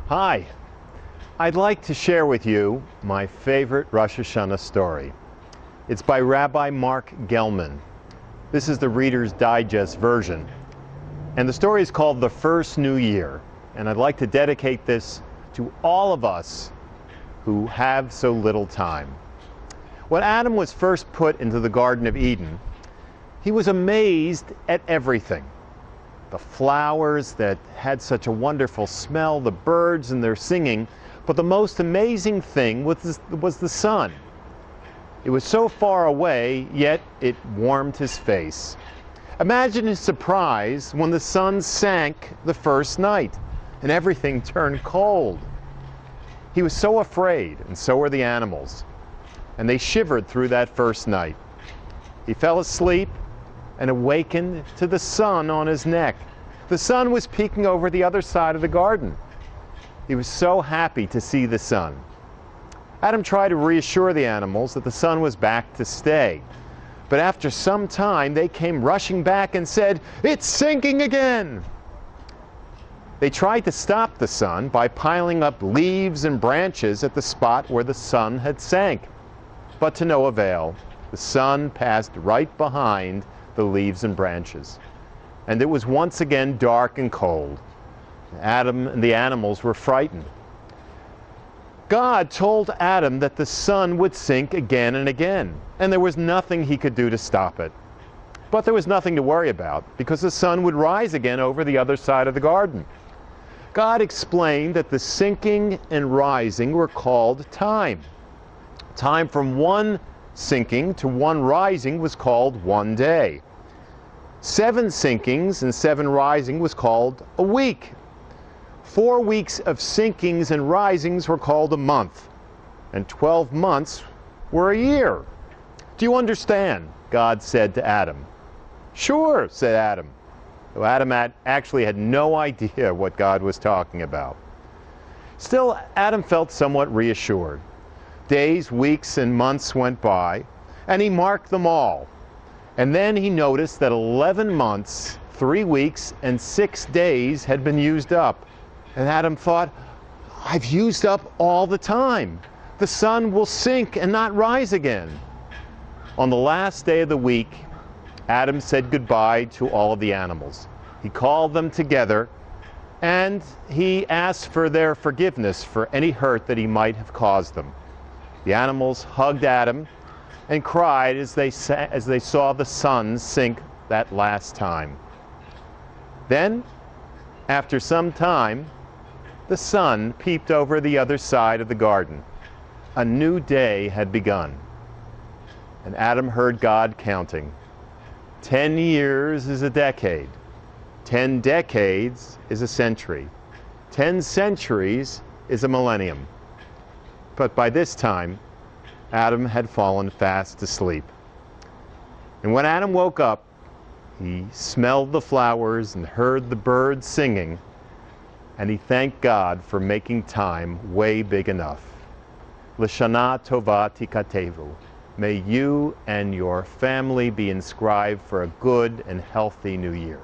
Hi, I'd like to share with you my favorite Rosh Hashanah story. It's by Rabbi Mark Gelman. This is the Reader's Digest version. And the story is called The First New Year. And I'd like to dedicate this to all of us who have so little time. When Adam was first put into the Garden of Eden, he was amazed at everything. The flowers that had such a wonderful smell, the birds and their singing, but the most amazing thing was the sun. It was so far away, yet it warmed his face. Imagine his surprise when the sun sank the first night and everything turned cold. He was so afraid, and so were the animals, and they shivered through that first night. He fell asleep and awakened to the sun on his neck. The sun was peeking over the other side of the garden. He was so happy to see the sun. Adam tried to reassure the animals that the sun was back to stay. But after some time, they came rushing back and said, "It's sinking again!" They tried to stop the sun by piling up leaves and branches at the spot where the sun had sank. But to no avail. The sun passed right behind the leaves and branches, and it was once again dark and cold. Adam and the animals were frightened. God told Adam that the sun would sink again and again, and there was nothing he could do to stop it. But there was nothing to worry about, because the sun would rise again over the other side of the garden. God explained that the sinking and rising were called time. Time from one sinking to one rising was called one day. 7 sinkings and 7 rising was called a week. 4 weeks of sinkings and risings were called a month, and 12 months were a year. Do you understand? God said to Adam. Sure, said Adam. Though Adam actually had no idea what God was talking about. Still, Adam felt somewhat reassured. Days, weeks, and months went by, and he marked them all. And then he noticed that 11 months, 3 weeks, and 6 days had been used up. And Adam thought, I've used up all the time. The sun will sink and not rise again. On the last day of the week, Adam said goodbye to all of the animals. He called them together, and he asked for their forgiveness for any hurt that he might have caused them. The animals hugged Adam and cried as they saw the sun sink that last time. Then, after some time, the sun peeped over the other side of the garden. A new day had begun. And Adam heard God counting. 10 years is a decade. 10 decades is a century. 10 centuries is a millennium. But by this time, Adam had fallen fast asleep. And when Adam woke up, he smelled the flowers and heard the birds singing, and he thanked God for making time way big enough. L'Shana Tova tikatevu. May you and your family be inscribed for a good and healthy new year.